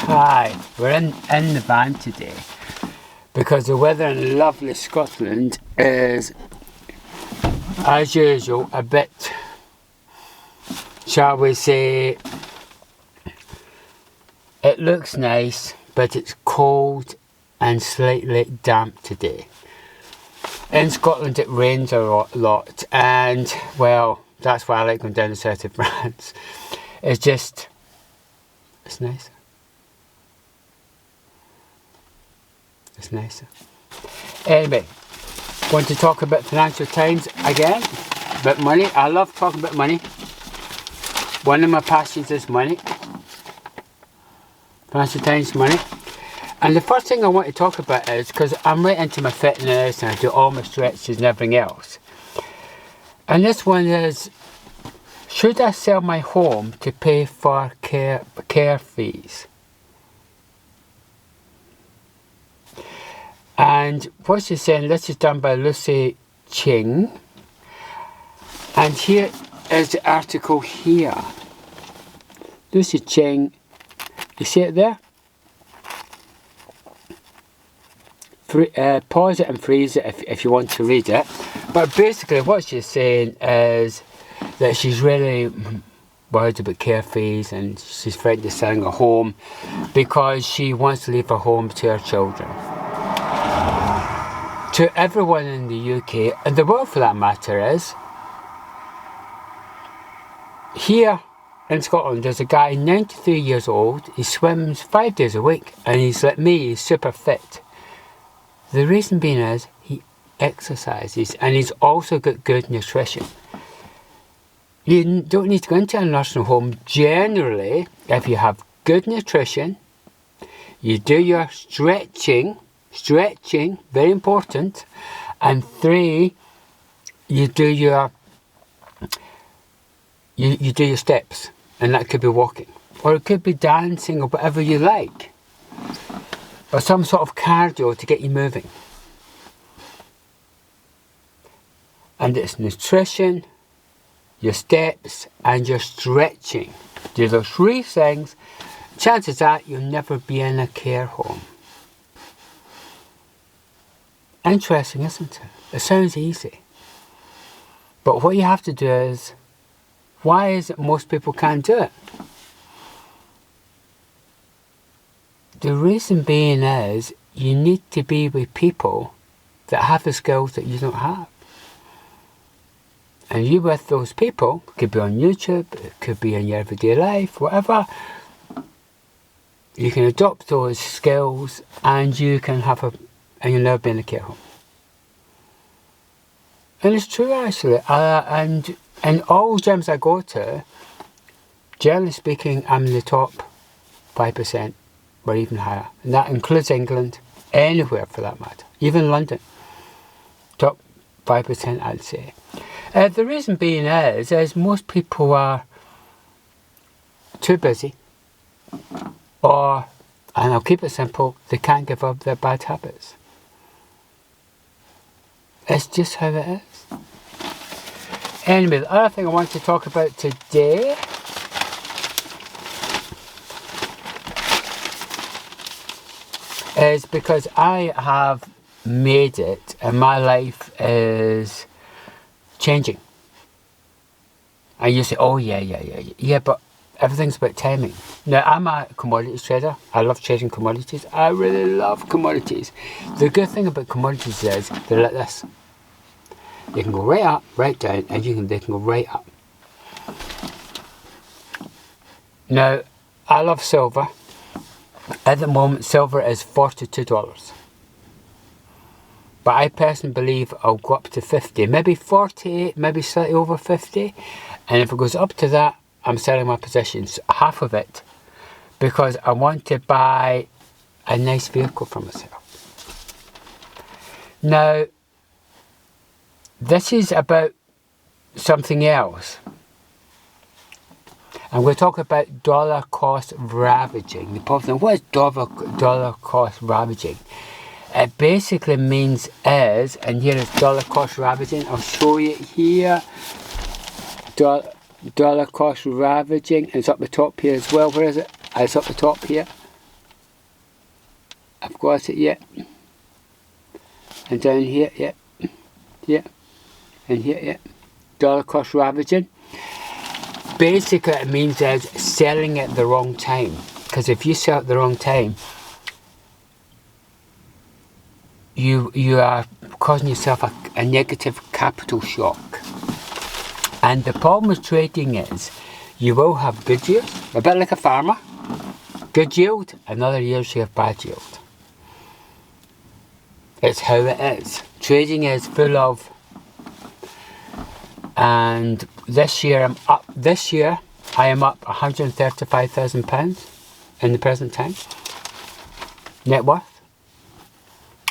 Hi, we're in the van today because the weather in lovely Scotland is, as usual, a bit, shall we say, it looks nice, but it's cold and slightly damp today. In Scotland it rains a lot, and well, that's why I like going down the south of France. It's nicer. It's nicer. Anyway, want to talk about Financial Times again, about money. I love talking about money. One of my passions is money. Financial Times, money. And the first thing I want to talk about is, because I'm right into my fitness and I do all my stretches and everything else. And this one is, should I sell my home to pay for care fees? And what she's saying, this is done by Lucy Ching. And here is the article here. Lucy Ching, you see it there? Pause it and freeze it if you want to read it. But basically what she's saying is that she's really worried about care fees and she's frightened of selling a home because she wants to leave her home to her children. To everyone in the UK, and the world for that matter, is here in Scotland there's a guy 93 years old, he swims 5 days a week and he's like me, he's super fit. The reason being is he exercises and he's also got good nutrition. You don't need to go into a nursing home generally if you have good nutrition, you do your stretching, very important, and 3, you do your steps, and that could be walking or it could be dancing or whatever you like, or some sort of cardio to get you moving. And it's nutrition, your steps and your stretching. Do those 3 things, chances are you'll never be in a care home. Interesting, isn't it? It sounds easy. But what you have to do is, why is it most people can't do it? The reason being is, you need to be with people that have the skills that you don't have. And you with those people, it could be on YouTube, it could be in your everyday life, whatever. You can adopt those skills and you can and you'll never be in a care home. And it's true actually, and in all gyms I go to, generally speaking, I'm in the top 5% or even higher. And that includes England, anywhere for that matter, even London. Top 5% I'd say. The reason being is most people are too busy, or, and I'll keep it simple, they can't give up their bad habits. It's just how it is. Anyway, the other thing I want to talk about today is because I have made it and my life is changing. And you say, oh yeah, but everything's about timing. Now, I'm a commodities trader. I love trading commodities. I really love commodities. The good thing about commodities is they're like this. They can go right up, right down, and they can go right up. Now, I love silver. At the moment, silver is $42. But I personally believe I'll go up to 50, maybe 48, maybe slightly over 50. And if it goes up to that, I'm selling my positions, half of it, because I want to buy a nice vehicle for myself. Now, this is about something else. I'm going to talk about dollar cost ravaging. The problem, what is dollar cost ravaging? It basically means and here is dollar cost ravaging. I'll show you here. Dollar cost ravaging. It's up the top here as well. Where is it? It's up the top here. I've got it, yeah. And down here, yeah. Yeah. And here, yeah. Dollar cost averaging. Basically, it means is selling at the wrong time. Because if you sell at the wrong time, you are causing yourself a negative capital shock. And the problem with trading is you will have good yield, a bit like a farmer. Good yield, another year you have bad yield. It's how it is. Trading is full of, and this year I am up £135,000 in the present time, net worth.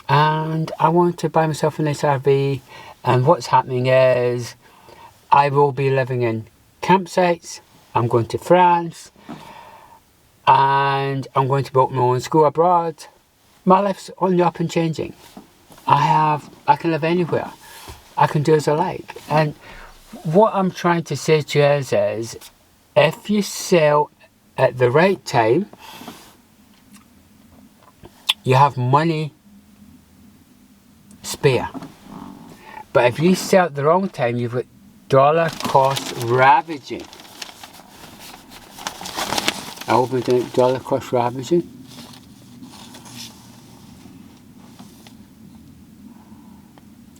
And I want to buy myself a nice RV, and what's happening is I will be living in campsites. I'm going to France, and I'm going to build my own school abroad. My life's only up and changing. I can live anywhere. I can do as I like. And what I'm trying to say to you is if you sell at the right time, you have money spare. But if you sell at the wrong time, you've got dollar cost ravaging. I hope we're doing dollar cost ravaging.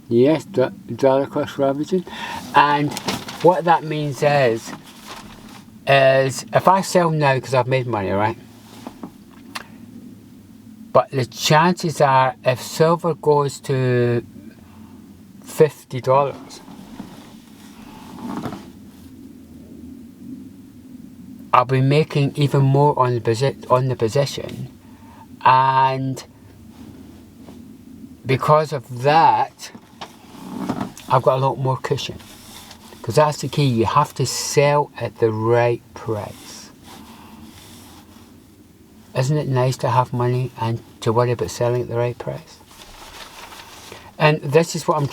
Yes, dollar cost ravaging. And what that means is if I sell now because I've made money, right? But the chances are if silver goes to $50, I'll be making even more on the position, and because of that, I've got a lot more cushion. Because that's the key. You have to sell at the right price. Isn't it nice to have money and to worry about selling at the right price? And this is what I'm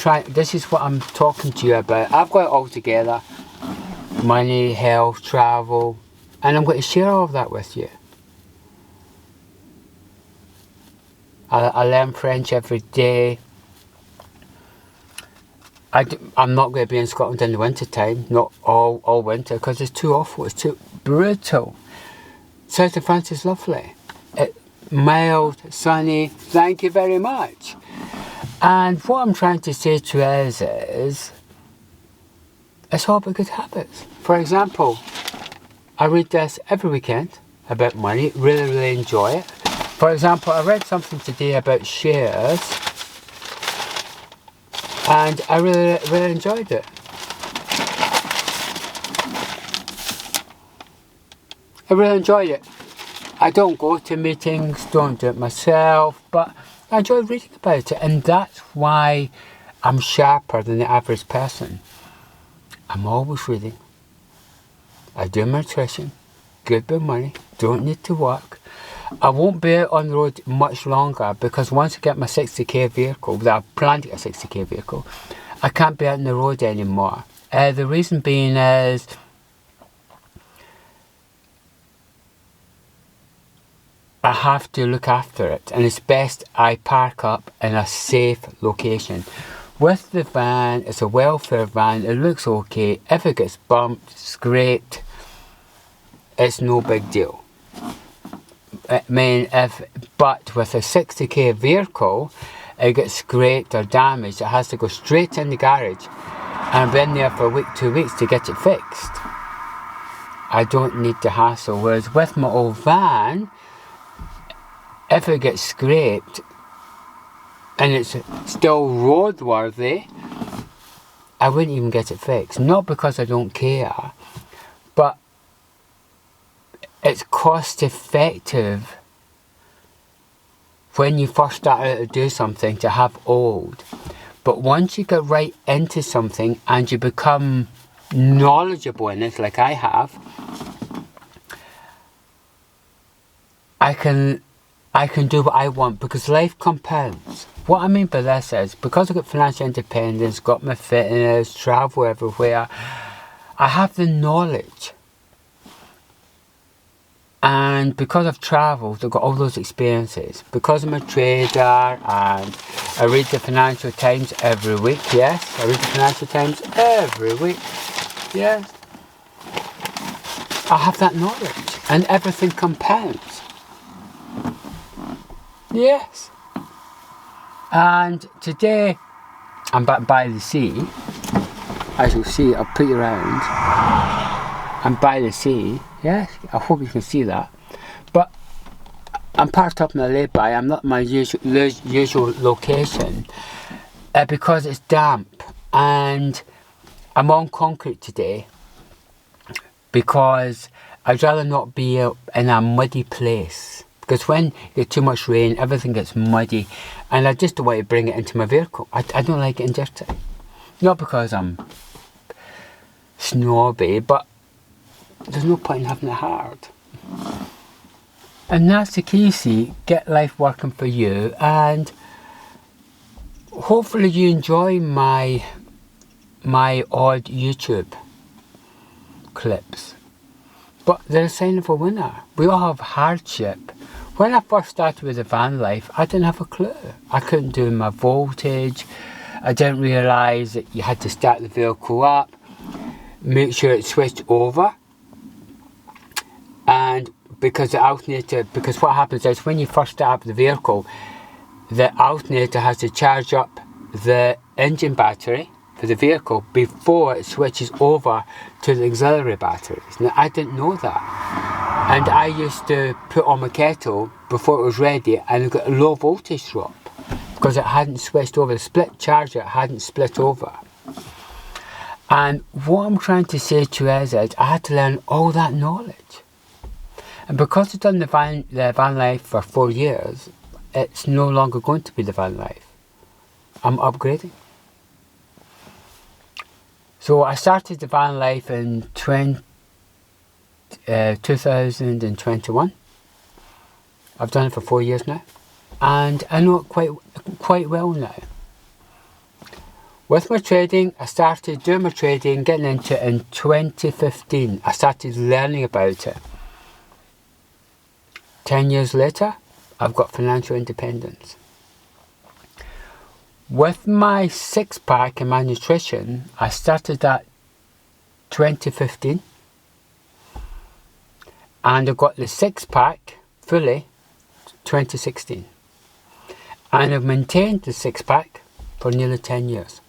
talking to you about. I've got it all together. Money, health, travel. And I'm going to share all of that with you. I learn French every day. I'm not going to be in Scotland in the winter time, not all winter, because it's too awful, it's too brutal. South of France is lovely. Mild, sunny, thank you very much. And what I'm trying to say to you is it's all about good habits. For example, I read this every weekend about money, really enjoy it. For example, I read something today about shares, and I really enjoyed it. I really enjoyed it. I don't go to meetings, don't do it myself, but I enjoy reading about it, and that's why I'm sharper than the average person. I'm always reading. I do my nutrition, good with money, don't need to work. I won't be out on the road much longer because once I get my 60k vehicle, I plan to get a 60k vehicle, I can't be out on the road anymore. The reason being is I have to look after it, and it's best I park up in a safe location. With the van, it's a welfare van, it looks okay. If it gets bumped, scraped, it's no big deal. I mean, but with a 60k vehicle, it gets scraped or damaged, it has to go straight in the garage, and I've been there for a week, 2 weeks to get it fixed. I don't need the hassle. Whereas with my old van, if it gets scraped and it's still roadworthy, I wouldn't even get it fixed. Not because I don't care, but it's cost effective when you first start out to do something to have old. But once you get right into something and you become knowledgeable in it, like I have, I can do what I want because life compounds. What I mean by this is, because I've got financial independence, got my fitness, travel everywhere, I have the knowledge. And because I've travelled, I've got all those experiences. Because I'm a trader and I read the Financial Times every week, yes. I read the Financial Times every week, yes. I have that knowledge and everything compounds. Yes. And today I'm back by the sea. As you'll see, I'll put you around. I'm by the sea. Yes, I hope you can see that. But I'm parked up in a lay-by. I'm not in my usual location because it's damp. And I'm on concrete today because I'd rather not be in a muddy place. Because when you get too much rain, everything gets muddy. And I just don't want to bring it into my vehicle. I don't like it dirty. Not because I'm snobby, but there's no point in having it hard. And that's the key, see, get life working for you, and hopefully you enjoy my odd YouTube clips. But they're a sign of a winner. We all have hardship. When I first started with the van life, I didn't have a clue. I couldn't do my voltage. I didn't realise that you had to start the vehicle up, make sure it switched over. And because the alternator, because what happens is when you first start up the vehicle, the alternator has to charge up the engine battery for the vehicle before it switches over to the auxiliary batteries. Now, I didn't know that. And I used to put on my kettle before it was ready and it got a low voltage drop because it hadn't switched over. The split charger hadn't split over. And what I'm trying to say to you is I had to learn all that knowledge. And because I've done the van life for 4 years, it's no longer going to be the van life. I'm upgrading. So I started the van life in 2021. I've done it for 4 years now. And I know it quite well now. With my trading, I started doing my trading, getting into it in 2015. I started learning about it. 10 years later, I've got financial independence. With my six-pack and my nutrition, I started that 2015. And I got the six-pack fully 2016. And I've maintained the six-pack for nearly 10 years.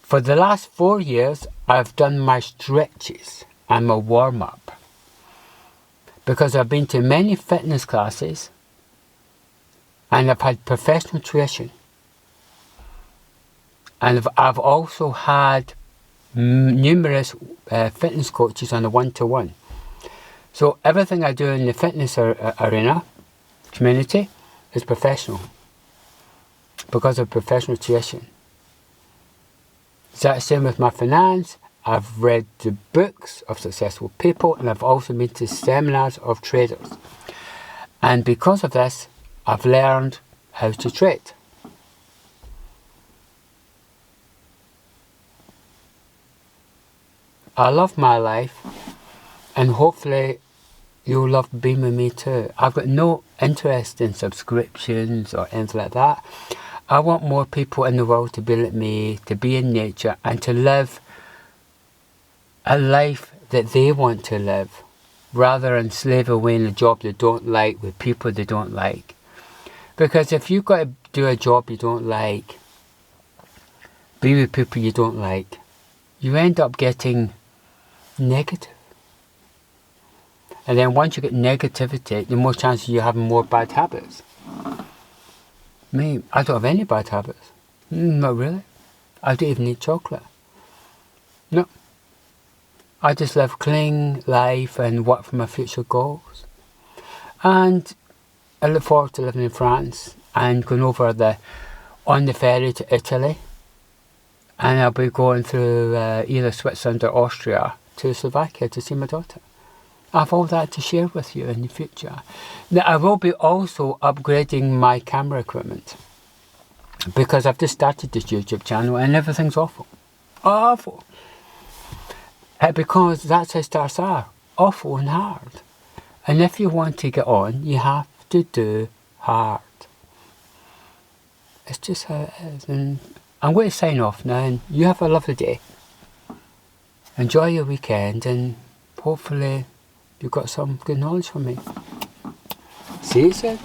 For the last 4 years, I've done my stretches and my warm-up because I've been to many fitness classes and I've had professional tuition, and I've also had numerous fitness coaches on a one-to-one. So everything I do in the fitness arena community is professional because of professional tuition. It's the same with my finance. I've read the books of successful people and I've also been to seminars of traders. And because of this, I've learned how to trade. I love my life and hopefully you'll love being with me too. I've got no interest in subscriptions or anything like that. I want more people in the world to be like me, to be in nature and to live a life that they want to live rather than slave away in a job they don't like with people they don't like. Because if you've got to do a job you don't like, be with people you don't like, you end up getting negative. And then once you get negativity, the more chances you have more bad habits. Me, I don't have any bad habits. Not really. I don't even eat chocolate. No. I just live clean life and work for my future goals. And I look forward to living in France and going over on the ferry to Italy. And I'll be going through either Switzerland or Austria to Slovakia to see my daughter. I have all that to share with you in the future. Now, I will be also upgrading my camera equipment because I've just started this YouTube channel and everything's awful. Awful. Because that's how starts are. Awful and hard. And if you want to get on, you have to do hard. It's just how it is. And I'm going to sign off now, and you have a lovely day. Enjoy your weekend, and hopefully you've got some good knowledge from me. See you soon.